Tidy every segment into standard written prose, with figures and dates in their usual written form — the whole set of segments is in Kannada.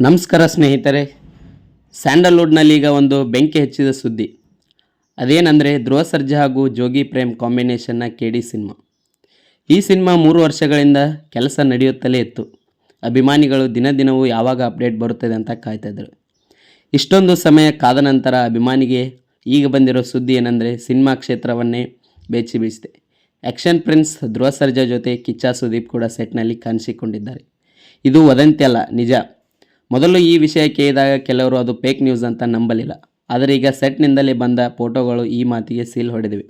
ನಮಸ್ಕಾರ ಸ್ನೇಹಿತರೆ. ಸ್ಯಾಂಡಲ್ವುಡ್ನಲ್ಲಿ ಈಗ ಒಂದು ಬೆಂಕಿ ಹಚ್ಚಿದ ಸುದ್ದಿ. ಅದೇನೆಂದರೆ ಧ್ರುವ ಸರ್ಜಾ ಹಾಗೂ ಜೋಗಿ ಪ್ರೇಮ್ ಕಾಂಬಿನೇಷನ್ನ KD ಸಿನಿಮಾ. ಈ ಸಿನಿಮಾ 3 ವರ್ಷಗಳಿಂದ ಕೆಲಸ ನಡೆಯುತ್ತಲೇ ಇತ್ತು. ಅಭಿಮಾನಿಗಳು ದಿನವೂ ಯಾವಾಗ ಅಪ್ಡೇಟ್ ಬರುತ್ತದೆ ಅಂತ ಕಾಯ್ತಾಯಿದ್ರು. ಇಷ್ಟೊಂದು ಸಮಯ ಕಾದ ನಂತರ ಅಭಿಮಾನಿಗೆ ಈಗ ಬಂದಿರೋ ಸುದ್ದಿ ಏನೆಂದರೆ ಸಿನಿಮಾ ಕ್ಷೇತ್ರವನ್ನೇ ಬೆಚ್ಚಿ ಬೀಳಿಸಿದೆ. ಆ್ಯಕ್ಷನ್ ಪ್ರಿನ್ಸ್ ಧ್ರುವ ಸರ್ಜಾ ಜೊತೆ ಕಿಚ್ಚ ಸುದೀಪ್ ಕೂಡ ಸೆಟ್ನಲ್ಲಿ ಕಾಣಿಸಿಕೊಂಡಿದ್ದಾರೆ. ಇದು ವದಂತಿ ಅಲ್ಲ, ನಿಜ. ಮೊದಲು ಈ ವಿಷಯ ಕೇಳಿದಾಗ ಕೆಲವರು ಅದು ಫೇಕ್ ನ್ಯೂಸ್ ಅಂತ ನಂಬಲಿಲ್ಲ. ಆದರೆ ಈಗ ಸೆಟ್ನಿಂದಲೇ ಬಂದ ಫೋಟೋಗಳು ಈ ಮಾತಿಗೆ ಸೀಲ್ ಹೊಡೆದಿವೆ.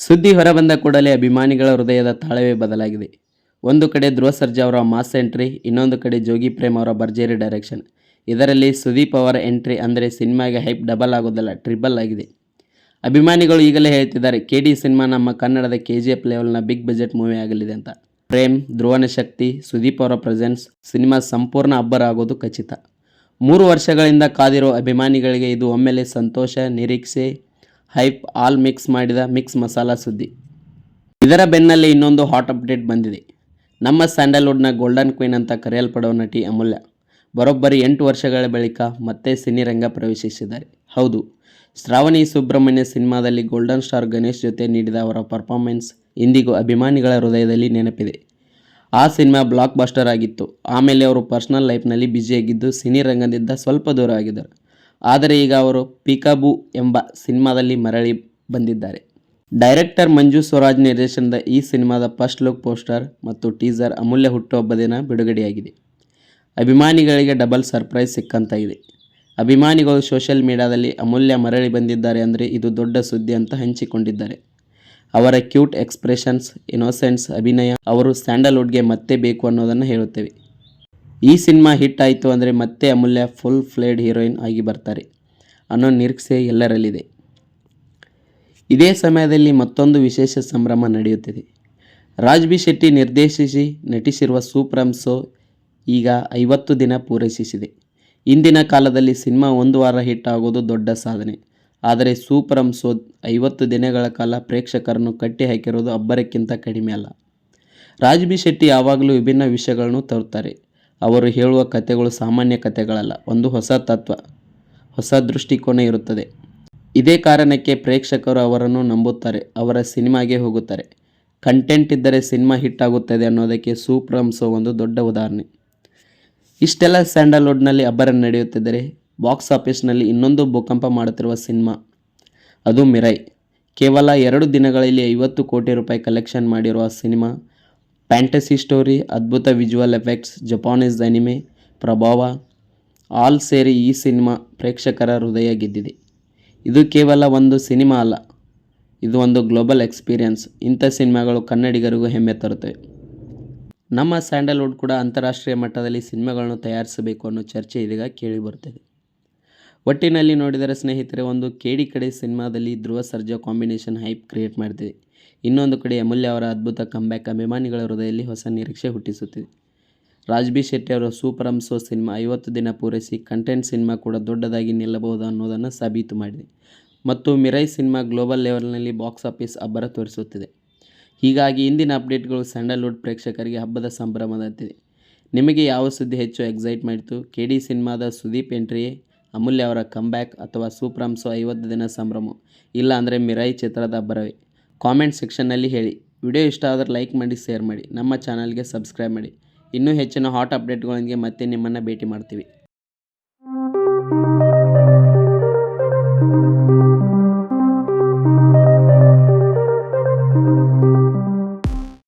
ಸುದ್ದಿ ಹೊರಬಂದ ಕೂಡಲೇ ಅಭಿಮಾನಿಗಳ ಹೃದಯದ ತಾಳವೇ ಬದಲಾಗಿದೆ. ಒಂದು ಕಡೆ ಧ್ರುವ ಸರ್ಜಾ ಅವರ ಮಾಸ್ ಎಂಟ್ರಿ, ಇನ್ನೊಂದು ಕಡೆ ಜೋಗಿ ಪ್ರೇಮ್ ಅವರ ಭರ್ಜರಿ ಡೈರೆಕ್ಷನ್. ಇದರಲ್ಲಿ ಸುದೀಪ್ ಅವರ ಎಂಟ್ರಿ ಅಂದರೆ ಸಿನಿಮಾಗೆ ಹೈಪ್ ಡಬಲ್ ಆಗೋದಲ್ಲ, ಟ್ರಿಬಲ್ ಆಗಿದೆ. ಅಭಿಮಾನಿಗಳು ಈಗಲೇ ಹೇಳ್ತಿದ್ದಾರೆ KD ಸಿನಿಮಾ ನಮ್ಮ ಕನ್ನಡದ KGF ಲೆವೆಲ್ನ ಬಿಗ್ ಬಜೆಟ್ ಮೂವಿ ಆಗಲಿದೆ ಅಂತ. ಪ್ರೇಮ್, ಧ್ರುವನ ಶಕ್ತಿ, ಸುದೀಪ್ ಅವರ ಪ್ರೆಸೆನ್ಸ್, ಸಿನಿಮಾ ಸಂಪೂರ್ಣ ಅಬ್ಬರ ಆಗೋದು ಖಚಿತ. 3 ವರ್ಷಗಳಿಂದ ಕಾದಿರೋ ಅಭಿಮಾನಿಗಳಿಗೆ ಇದು ಒಮ್ಮೆಲೆ ಸಂತೋಷ, ನಿರೀಕ್ಷೆ, ಹೈಪ್ ಆಲ್ ಮಿಕ್ಸ್ ಮಾಡಿದ ಮಿಕ್ಸ್ ಮಸಾಲಾ ಸುದ್ದಿ. ಇದರ ಬೆನ್ನಲ್ಲೇ ಇನ್ನೊಂದು ಹಾಟ್ ಅಪ್ಡೇಟ್ ಬಂದಿದೆ. ನಮ್ಮ ಸ್ಯಾಂಡಲ್ವುಡ್ನ ಗೋಲ್ಡನ್ ಕ್ವೀನ್ ಅಂತ ಕರೆಯಲ್ಪಡುವ ನಟಿ ಅಮೂಲ್ಯ ಬರೋಬ್ಬರಿ 8 ವರ್ಷಗಳ ಬಳಿಕ ಮತ್ತೆ ಸಿನಿರಂಗ ಪ್ರವೇಶಿಸಿದ್ದಾರೆ. ಹೌದು, ಶ್ರಾವಣಿ ಸುಬ್ರಹ್ಮಣ್ಯ ಸಿನಿಮಾದಲ್ಲಿ ಗೋಲ್ಡನ್ ಸ್ಟಾರ್ ಗಣೇಶ್ ಜೊತೆ ನೀಡಿದ ಅವರ ಪರ್ಫಾರ್ಮೆನ್ಸ್ ಇಂದಿಗೂ ಅಭಿಮಾನಿಗಳ ಹೃದಯದಲ್ಲಿ ನೆನಪಿದೆ. ಆ ಸಿನಿಮಾ ಬ್ಲಾಕ್ ಬಸ್ಟರ್ ಆಗಿತ್ತು. ಆಮೇಲೆ ಅವರು ಪರ್ಸನಲ್ ಲೈಫ್ನಲ್ಲಿ ಬ್ಯುಸಿಯಾಗಿದ್ದು ಸಿನಿರಂಗದಿಂದ ಸ್ವಲ್ಪ ದೂರ ಆಗಿದ್ದರು. ಆದರೆ ಈಗ ಅವರು ಪೀಕಾಬೂ ಎಂಬ ಸಿನಿಮಾದಲ್ಲಿ ಮರಳಿ ಬಂದಿದ್ದಾರೆ. ಡೈರೆಕ್ಟರ್ ಮಂಜು ಸ್ವರಾಜ್ ನಿರ್ದೇಶನದ ಈ ಸಿನಿಮಾದ ಫಸ್ಟ್ ಲುಕ್ ಪೋಸ್ಟರ್ ಮತ್ತು ಟೀಸರ್ ಅಮೂಲ್ಯ ಹುಟ್ಟುಹಬ್ಬದ ದಿನ ಬಿಡುಗಡೆಯಾಗಿದೆ. ಅಭಿಮಾನಿಗಳಿಗೆ ಡಬಲ್ ಸರ್ಪ್ರೈಸ್ ಸಿಕ್ಕಂತಾಗಿದೆ. ಅಭಿಮಾನಿಗಳು ಸೋಷಿಯಲ್ ಮೀಡಿಯಾದಲ್ಲಿ ಅಮೂಲ್ಯ ಮರಳಿ ಬಂದಿದ್ದಾರೆ ಅಂದರೆ ಇದು ದೊಡ್ಡ ಸುದ್ದಿ ಅಂತ ಹಂಚಿಕೊಂಡಿದ್ದಾರೆ. ಅವರ ಕ್ಯೂಟ್ ಎಕ್ಸ್ಪ್ರೆಷನ್ಸ್, ಇನ್ನೋಸೆನ್ಸ್ ಅಭಿನಯ ಅವರು ಸ್ಯಾಂಡಲ್ವುಡ್ಗೆ ಮತ್ತೆ ಬೇಕು ಅನ್ನೋದನ್ನು ಹೇಳುತ್ತೇವೆ. ಈ ಸಿನಿಮಾ ಹಿಟ್ ಆಯಿತು ಅಂದರೆ ಮತ್ತೆ ಅಮೂಲ್ಯ ಫುಲ್ ಫ್ಲೇಡ್ ಹೀರೋಯಿನ್ ಆಗಿ ಬರ್ತಾರೆ ಅನ್ನೋ ನಿರೀಕ್ಷೆ ಎಲ್ಲರಲ್ಲಿದೆ. ಇದೇ ಸಮಯದಲ್ಲಿ ಮತ್ತೊಂದು ವಿಶೇಷ ಸಂಭ್ರಮ ನಡೆಯುತ್ತಿದೆ. ರಾಜ್ ಬಿ ಶೆಟ್ಟಿ ನಿರ್ದೇಶಿಸಿ ನಟಿಸಿರುವ ಸೂಪರ್ ಶೋ ಈಗ 50 ದಿನ ಪೂರೈಸಿದೆ. ಇಂದಿನ ಕಾಲದಲ್ಲಿ ಸಿನಿಮಾ 1 ವಾರ ಹಿಟ್ ಆಗೋದು ದೊಡ್ಡ ಸಾಧನೆ. ಆದರೆ ಸೂಪರ್ ಶೋ 50 ದಿನಗಳ ಕಾಲ ಪ್ರೇಕ್ಷಕರನ್ನು ಕಟ್ಟಿ ಹಾಕಿರೋದು ಅಬ್ಬರಕ್ಕಿಂತ ಕಡಿಮೆ ಅಲ್ಲ. ರಾಜ್ ಬಿ ಶೆಟ್ಟಿ ಯಾವಾಗಲೂ ವಿಭಿನ್ನ ವಿಷಯಗಳನ್ನು ತರುತ್ತಾರೆ. ಅವರು ಹೇಳುವ ಕಥೆಗಳು ಸಾಮಾನ್ಯ ಕಥೆಗಳಲ್ಲ. ಒಂದು ಹೊಸ ತತ್ವ, ಹೊಸ ದೃಷ್ಟಿಕೋನ ಇರುತ್ತದೆ. ಇದೇ ಕಾರಣಕ್ಕೆ ಪ್ರೇಕ್ಷಕರು ಅವರನ್ನು ನಂಬುತ್ತಾರೆ, ಅವರ ಸಿನಿಮಾಗೆ ಹೋಗುತ್ತಾರೆ. ಕಂಟೆಂಟ್ ಇದ್ದರೆ ಸಿನಿಮಾ ಹಿಟ್ ಆಗುತ್ತದೆ ಅನ್ನೋದಕ್ಕೆ ಸೂಪರ್ ಶೋ ಒಂದು ದೊಡ್ಡ ಉದಾಹರಣೆ. ಇಷ್ಟೆಲ್ಲ ಸ್ಯಾಂಡಲ್ವುಡ್ನಲ್ಲಿ ಅಬ್ಬರ ನಡೆಯುತ್ತಿದ್ದರೆ ಬಾಕ್ಸ್ ಆಫೀಸ್ನಲ್ಲಿ ಇನ್ನೊಂದು ಭೂಕಂಪ ಮಾಡುತ್ತಿರುವ ಸಿನಿಮಾ, ಅದು ಮಿರೈ. ಕೇವಲ 2 ದಿನಗಳಲ್ಲಿ 50 ಕೋಟಿ ರೂಪಾಯಿ ಕಲೆಕ್ಷನ್ ಮಾಡಿರುವ ಸಿನಿಮಾ. ಫ್ಯಾಂಟಸಿ ಸ್ಟೋರಿ, ಅದ್ಭುತ ವಿಜುವಲ್ ಎಫೆಕ್ಟ್ಸ್, ಜಪಾನೀಸ್ ಅನಿಮೆ ಪ್ರಭಾವ ಆಲ್ ಸೇರಿ ಈ ಸಿನಿಮಾ ಪ್ರೇಕ್ಷಕರ ಹೃದಯ ಗೆದ್ದಿದೆ. ಇದು ಕೇವಲ ಒಂದು ಸಿನಿಮಾ ಅಲ್ಲ, ಇದು ಒಂದು ಗ್ಲೋಬಲ್ ಎಕ್ಸ್ಪೀರಿಯನ್ಸ್. ಇಂಥ ಸಿನಿಮಾಗಳು ಕನ್ನಡಿಗರಿಗೂ ಹೆಮ್ಮೆ ತರುತ್ತವೆ. ನಮ್ಮ ಸ್ಯಾಂಡಲ್ವುಡ್ ಕೂಡ ಅಂತಾರಾಷ್ಟ್ರೀಯ ಮಟ್ಟದಲ್ಲಿ ಸಿನಿಮಾಗಳನ್ನು ತಯಾರಿಸಬೇಕು ಅನ್ನೋ ಚರ್ಚೆ ಇದೀಗ ಕೇಳಿ ಬರುತ್ತದೆ. ಒಟ್ಟಿನಲ್ಲಿ ನೋಡಿದರೆ ಸ್ನೇಹಿತರೆ, ಒಂದು KD ಕಡೆ ಸಿನಿಮಾದಲ್ಲಿ Dhruva Sarja combination hype create ಮಾಡ್ತಿದೆ. ಇನ್ನೊಂದು ಕಡೆ ಅಮೂಲ್ಯ ಅವರ ಅದ್ಭುತ ಕಮ್ಬ್ಯಾಕ್ ಅಭಿಮಾನಿಗಳ ಹೃದಯದಲ್ಲಿ ಹೊಸ ನಿರೀಕ್ಷೆ ಹುಟ್ಟಿಸುತ್ತಿದೆ. ರಾಜ್ ಬಿ ಶೆಟ್ಟಿ ಅವರ ಸೂಪರ್ ಶೋ ಸಿನಿಮಾ 50 ದಿನ ಪೂರೈಸಿ ಕಂಟೆಂಟ್ ಸಿನಿಮಾ ಕೂಡ ದೊಡ್ಡದಾಗಿ ನಿಲ್ಲಬಹುದು ಅನ್ನೋದನ್ನು ಸಾಬೀತು ಮಾಡಿದೆ. ಮತ್ತು ಮಿರೈ ಸಿನಿಮಾ ಗ್ಲೋಬಲ್ ಲೆವೆಲ್ನಲ್ಲಿ ಬಾಕ್ಸ್ ಆಫೀಸ್ ಅಬ್ಬರ ತೋರಿಸುತ್ತಿದೆ. ಹೀಗಾಗಿ ಇಂದಿನ ಅಪ್ಡೇಟ್ಗಳು ಸ್ಯಾಂಡಲ್ವುಡ್ ಪ್ರೇಕ್ಷಕರಿಗೆ ಹಬ್ಬದ ಸಂಭ್ರಮದಂತಿದೆ. ನಿಮಗೆ ಯಾವ ಸುದ್ದಿ ಹೆಚ್ಚು ಎಕ್ಸೈಟ್ ಮಾಡಿತು? KD ಸಿನಿಮಾದ ಸುದೀಪ್ ಎಂಟ್ರಿಯೇ, ಅಮೂಲ್ಯ ಅವರ ಕಮ್ಬ್ಯಾಕ್, ಅಥವಾ ಸೂಪರ್ ಶೋ 50 ದಿನ ಸಂಭ್ರಮ, ಇಲ್ಲ ಅಂದರೆ ಮಿರೈ ಚಿತ್ರದ ಅಬ್ಬರವೇ? ಕಾಮೆಂಟ್ ಸೆಕ್ಷನ್ನಲ್ಲಿ ಹೇಳಿ. ವಿಡಿಯೋ ಇಷ್ಟ ಆದರೆ ಲೈಕ್ ಮಾಡಿ, ಶೇರ್ ಮಾಡಿ, ನಮ್ಮ ಚಾನಲ್ಗೆ ಸಬ್ಸ್ಕ್ರೈಬ್ ಮಾಡಿ. ಇನ್ನೂ ಹೆಚ್ಚಿನ ಹಾಟ್ ಅಪ್ಡೇಟ್ಗಳೊಂದಿಗೆ ಮತ್ತೆ ನಿಮ್ಮನ್ನು ಭೇಟಿ ಮಾಡ್ತೀವಿ.